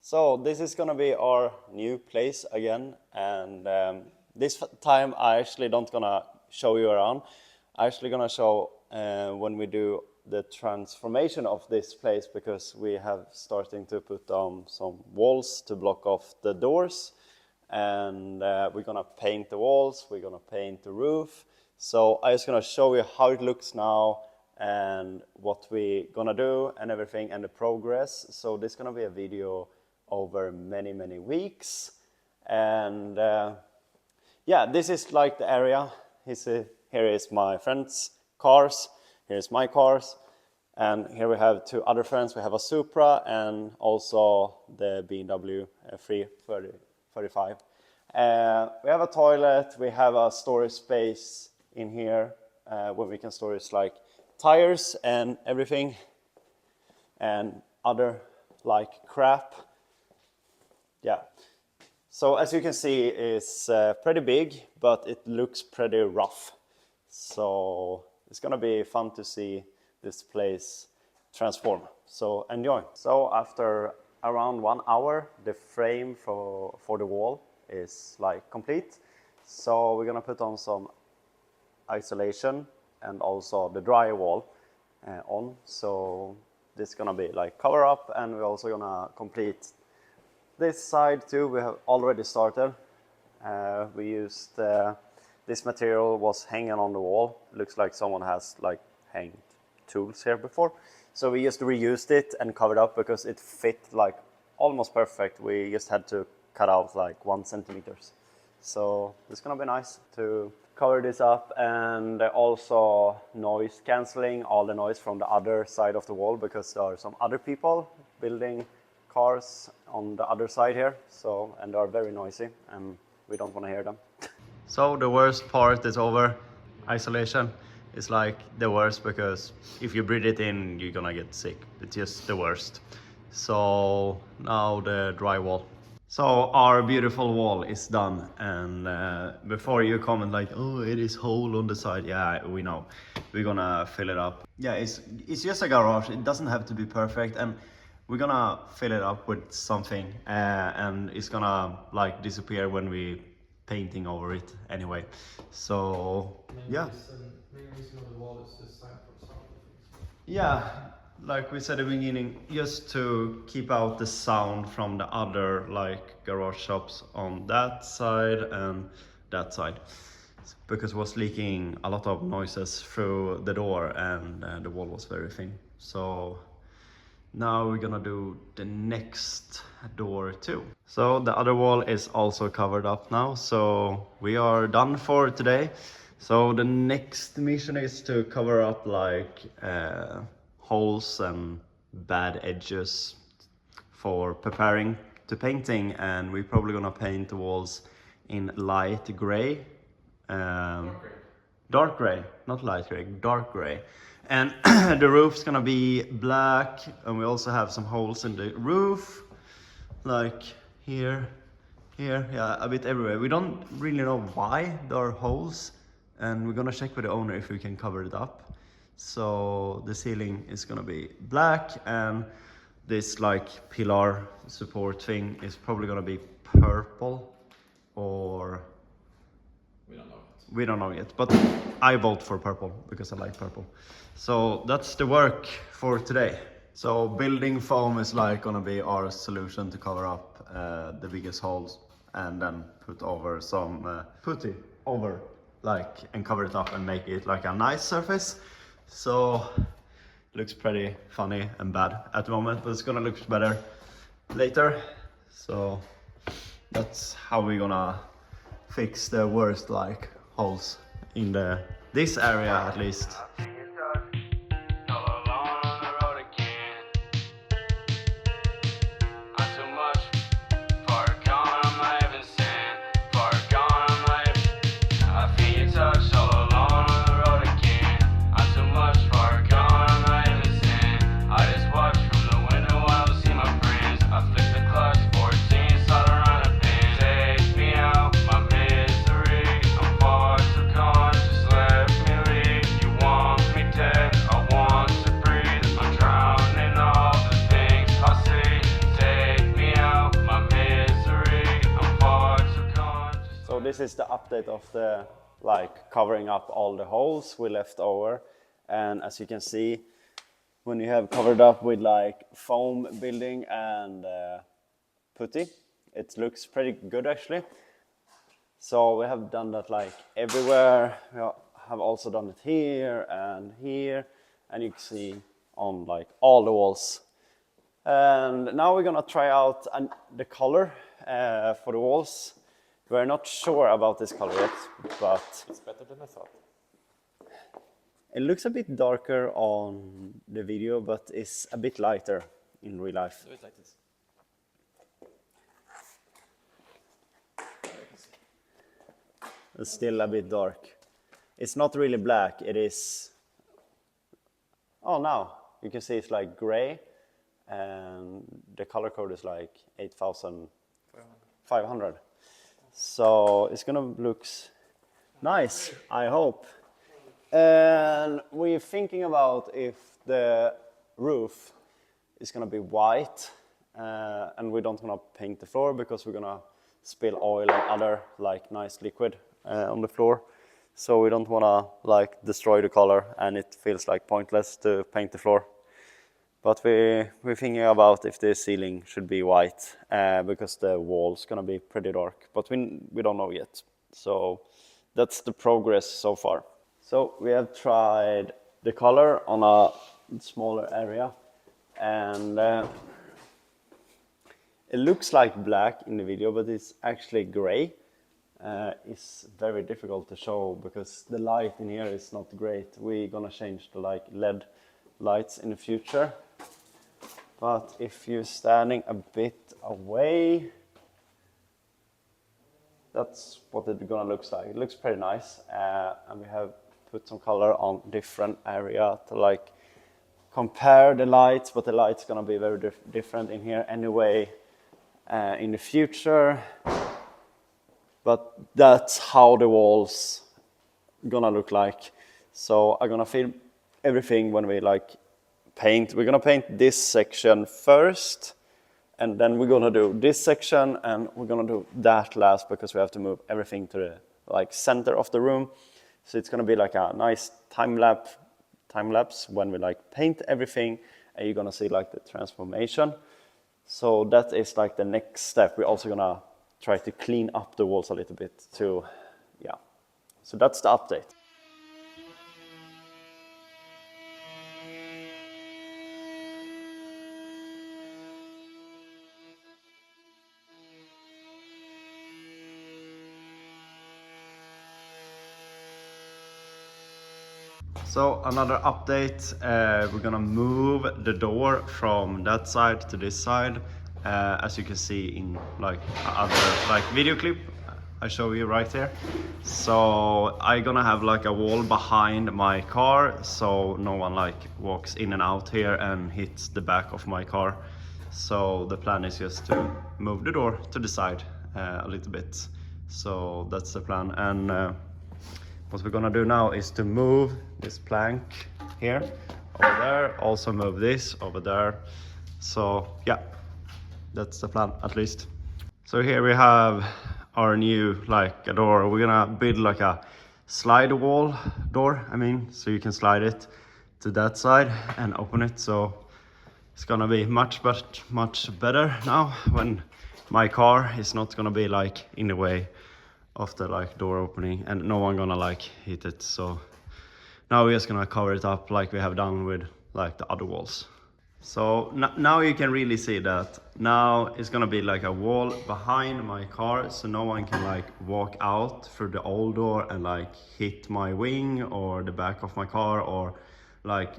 So this is gonna be our new place again, and this time I actually don't gonna show you around. I'm actually gonna show when we do the transformation of this place, because we have starting to put down some walls to block off the doors, and we're gonna paint the walls, we're gonna paint the roof. So I'm just gonna show you how it looks now and what we're gonna do and everything and the progress. So this is gonna be a video over many weeks, and yeah, this is like the area. Here is my friends' cars, here's my cars, and here we have two other friends. We have a Supra and also the BMW 335. We have a toilet, we have a storage space in here where we can store like tires and everything and other like crap. Yeah, so as you can see, it's pretty big, but it looks pretty rough. So it's gonna be fun to see this place transform. So enjoy. So after around 1 hour, the frame for the wall is like complete. So we're gonna put on some isolation and also the drywall on. So this is gonna be like cover up, and we're also gonna complete this side too. We have already started. We used this material was hanging on the wall. It looks like someone has like hanged tools here before. So we just reused it and covered up because it fit like almost perfect. We just had to cut out like 1 centimeter. So it's gonna be nice to cover this up, and also noise cancelling all the noise from the other side of the wall, because there are some other people building cars on the other side here, so, and they are very noisy and we don't want to hear them. So the worst part is over. Isolation is like the worst, because if you breathe it in, you're gonna get sick. It's just the worst. So now the drywall. So our beautiful wall is done, and before you comment like, oh, it is hole on the side, yeah, we know. We're gonna fill it up. Yeah, it's just a garage. It doesn't have to be perfect, and we're gonna fill it up with something, and it's gonna like disappear when we painting over it anyway. So yeah. Main reason of the wall is this time for sound effects. Yeah, like we said at the beginning, just to keep out the sound from the other like garage shops on that side and that side, because it was leaking a lot of noises through the door, and the wall was very thin. So now we're gonna do the next door too. So the other wall is also covered up now, so we are done for today. So the next mission is to cover up like holes and bad edges for preparing to painting, and we're probably gonna paint the walls in light gray. Dark gray, not light gray, dark gray. And the roof's gonna be black, and we also have some holes in the roof, like here, yeah, a bit everywhere. We don't really know why there are holes, and we're gonna check with the owner if we can cover it up. So the ceiling is gonna be black, and this like pillar support thing is probably gonna be purple, or we don't know yet, but I vote for purple because I like purple. So that's the work for today. So building foam is like gonna be our solution to cover up the biggest holes, and then put over some putty over, like, and cover it up and make it like a nice surface. So it looks pretty funny and bad at the moment, but it's gonna look better later. So that's how we're gonna fix the worst like holes in this area at least. Want So this is the update of the like covering up all the holes we left over, and as you can see, when you have covered up with like foam building and putty, it looks pretty good actually. So we have done that like everywhere. We have also done it here, and you can see on like all the walls. And now we're gonna try out the color for the walls. We're not sure about this color yet, but It's better than I thought. it looks a bit darker on the video, but it's a bit lighter in real life. Do it like this. It's still a bit dark. It's not really black, it is... Oh, now you can see it's like gray, and the color code is like 8,500. So it's gonna look nice, I hope. And we're thinking about if the roof is gonna be white, and we don't wanna paint the floor because we're gonna spill oil and other like nice liquid on the floor. So we don't wanna like destroy the color, and it feels like pointless to paint the floor. But we're thinking about if the ceiling should be white, because the wall's gonna be pretty dark. But we don't know yet. So that's the progress so far. So we have tried the color on a smaller area, and it looks like black in the video, but it's actually gray. It's very difficult to show because the light in here is not great. We're gonna change the like LED lights in the future. But if you're standing a bit away, that's what it's gonna look like. It looks pretty nice, and we have put some color on different area to like compare the lights, but the light's gonna be very different in here anyway in the future. But that's how the walls gonna look like. So I'm gonna film everything when we like paint. We're gonna paint this section first, and then we're gonna do this section, and we're gonna do that last because we have to move everything to the like center of the room. So it's gonna be like a nice time lapse when we like paint everything, and you're gonna see like the transformation. So that is like the next step. We're also gonna try to clean up the walls a little bit too. Yeah. So that's the update. So another update, we're gonna move the door from that side to this side, as you can see in like other like video clip I show you right here. So I'm gonna have like a wall behind my car, so no one like walks in and out here and hits the back of my car. So the plan is just to move the door to the side a little bit. So that's the plan. And what we're gonna do now is to move this plank here, over there, also move this over there. So yeah, that's the plan at least. So here we have our new like a door. We're gonna build like a slide wall door, so you can slide it to that side and open it. So it's gonna be much better now when my car is not gonna be like in the way of the like door opening, and no one gonna like hit it. So now we're just gonna cover it up like we have done with like the other walls. So now you can really see that now it's gonna be like a wall behind my car, so no one can like walk out through the old door and like hit my wing or the back of my car, or like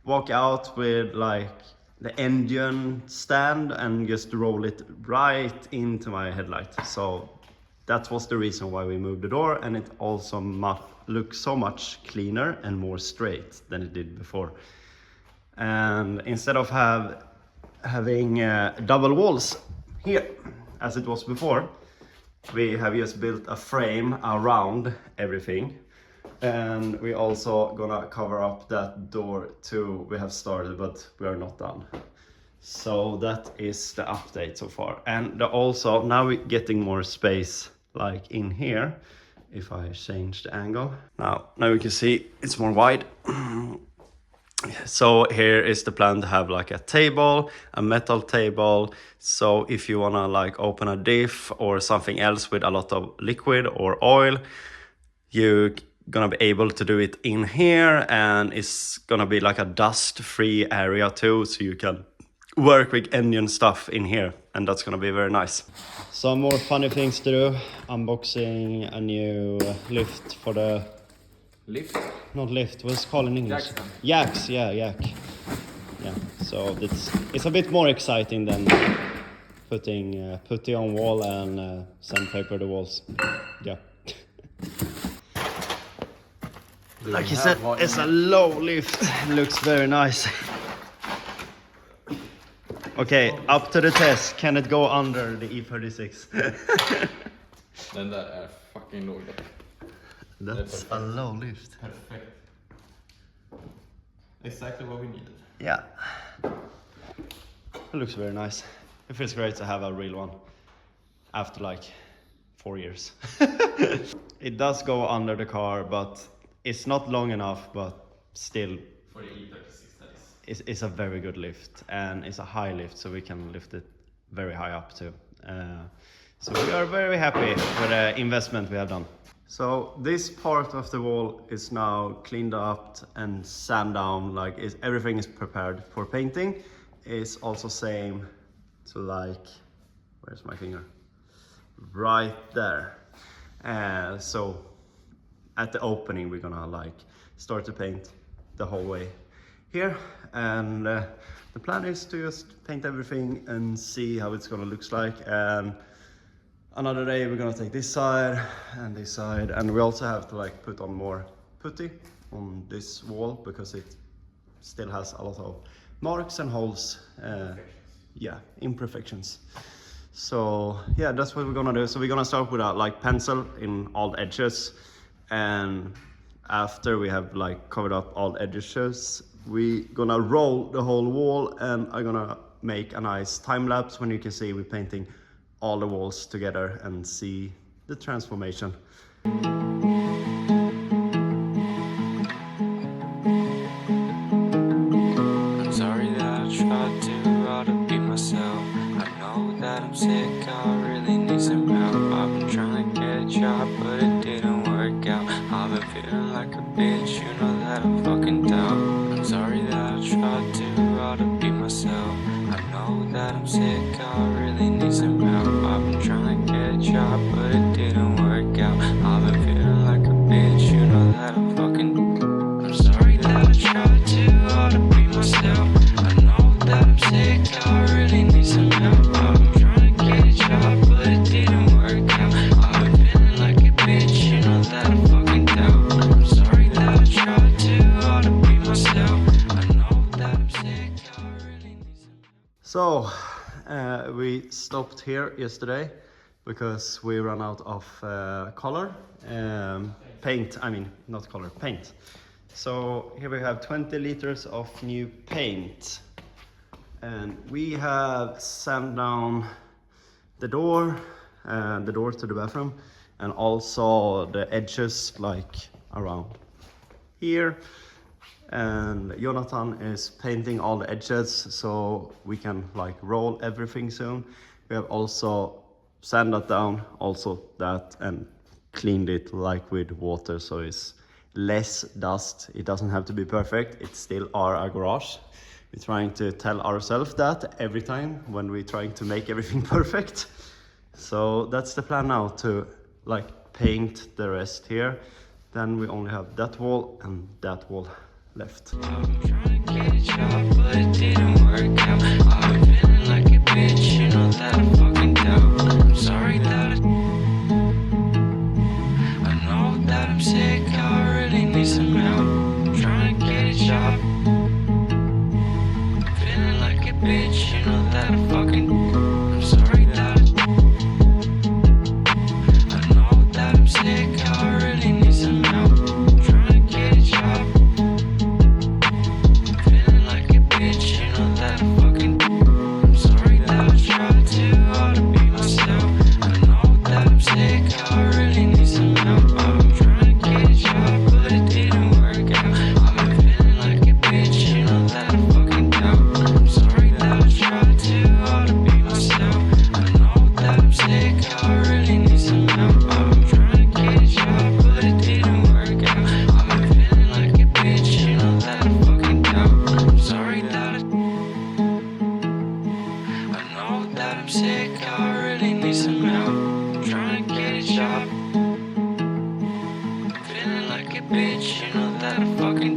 walk out with like the engine stand and just roll it right into my headlight. So that was the reason why we moved the door, and it also looks so much cleaner and more straight than it did before. And instead of having double walls here as it was before, we have just built a frame around everything. And we also gonna cover up that door too. We have started, but we are not done. So that is the update so far. And also now we're getting more space like in here. If I change the angle. Now you can see it's more wide. So here is the plan to have like a table, a metal table. So if you wanna like open a diff or something else with a lot of liquid or oil, you're gonna be able to do it in here, and it's gonna be like a dust-free area too, so you can work with engine stuff in here, and that's gonna be very nice. Some more funny things to do. Unboxing a new lift for the... Lift? Not lift, what's it called in English? Yaks, yeah, yak. Yeah, so it's a bit more exciting than putting putty on wall and sandpaper the walls. Yeah. Like you said, it's a low lift. Looks very nice. Okay, up to the test. Can it go under the E36? Den där är fucking låg. That's a low lift. Perfect. Exactly what we needed. Yeah. It looks very nice. It feels great to have a real one after like 4 years. It does go under the car, but it's not long enough, but still. For the E36 that is. It's a very good lift, and it's a high lift, so we can lift it very high up too. So we are very happy with the investment we have done. So this part of the wall is now cleaned up and sanded down, like everything is prepared for painting. It's also same to like, where's my finger? Right there. So at the opening we're gonna like start to paint the whole way here, and the plan is to just paint everything and see how it's gonna look like. And another day we're gonna take this side, and we also have to like put on more putty on this wall because it still has a lot of marks and holes, yeah, imperfections. So yeah, that's what we're gonna do. So we're gonna start with a like pencil in all the edges, and after we have like covered up all the edges, we gonna roll the whole wall, and I'm gonna make a nice time lapse when you can see we're painting all the walls together and see the transformation. I'm sorry that I tried too hard to be myself. I know that I'm sick, I really need some help. I've been trying to get a job, but it didn't work out. I've been feeling like a bitch, you know that I fucking doubt. I'm sorry that I tried too hard to be myself. I know that I'm sick, I really need some help. I've been trying to get a job, but it didn't work out. I've been feeling like a bitch, you know that I fucking... I'm sorry that I tried too hard to be myself. I know that I'm sick, I really need some help. I've been trying to get a job, but it didn't work out. I've been feeling like a bitch, you know that I fucking doubt. I'm sorry that I tried too hard to be myself. I know that I'm sick, I really need some help. So we stopped here yesterday because we ran out of color, paint, I mean not color, paint. So here we have 20 liters of new paint, and we have sanded down the door to the bathroom, and also the edges like around here. And Jonathan is painting all the edges so we can like roll everything soon. We have also sanded down also that and cleaned it like with water, so it's less dust. It doesn't have to be perfect, it's still our garage. We're trying to tell ourselves that every time when we're trying to make everything perfect. So that's the plan now, to like paint the rest here. Then we only have that wall and that wall left. I'm trying to get a job, but it didn't work out. I've been feeling like a bitch, you know that I fucking doubt. I'm sorry that I know that I'm sick, I really need some help. I'm trying to get a job. I'm feeling like a bitch, you know that I fucking... I'm sorry that I know that I'm sick, I really need some help. I'm trying to get a job. Feeling like a bitch, you know that I fucking... I'm sorry that I tried too hard I really need some help. I'm trying to get a job. Feeling like a bitch, you know that I fucking.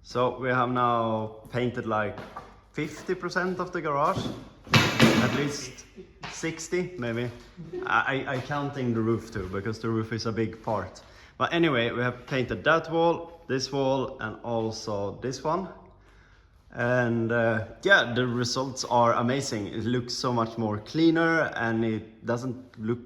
So we have now painted like 50% of the garage, at least 60 maybe. I counting the roof too, because the roof is a big part. But anyway, we have painted that wall, this wall, and also this one. And yeah, the results are amazing. It looks so much more cleaner, and it doesn't look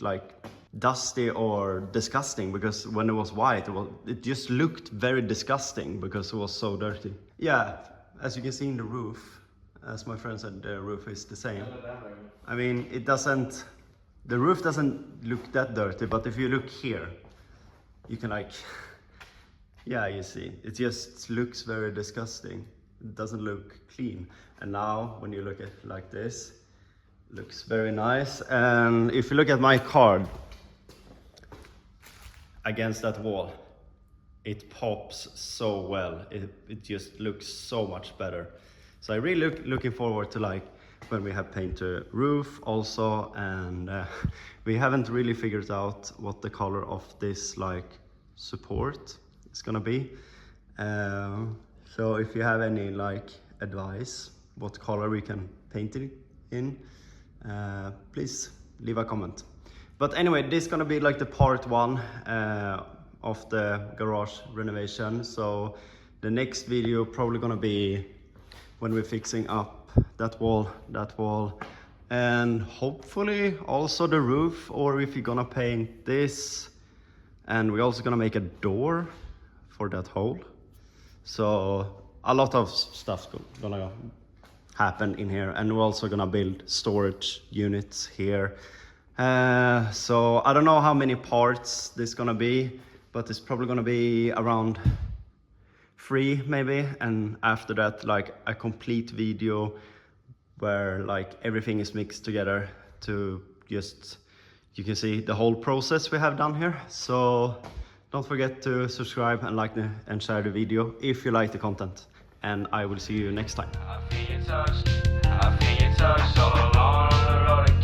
like dusty or disgusting, because when it was white it just looked very disgusting because it was so dirty. Yeah, as you can see in the roof, as my friend said, the roof is the same. I mean, the roof doesn't look that dirty, but if you look here, you can like yeah, you see, it just looks very disgusting. It doesn't look clean. And now when you look at it like this, it looks very nice. And if you look at my card against that wall, it pops so well. It just looks so much better. So I really looking forward to like when we have paint the roof also, and we haven't really figured out what the color of this like support is gonna be. So if you have any like advice what color we can paint it in, please leave a comment. But anyway, this is gonna be like the part one of the garage renovation. So the next video probably gonna be when we're fixing up that wall, and hopefully also the roof, or if you're gonna paint this. And we're also gonna make a door for that hole. So a lot of stuff's gonna happen in here, and we're also gonna build storage units here. So I don't know how many parts this is gonna be, but it's probably gonna be around 3 maybe, and after that like a complete video where like everything is mixed together to just you can see the whole process we have done here. So don't forget to subscribe and like and share the video if you like the content, and I will see you next time. I feel your touch all along on the road again.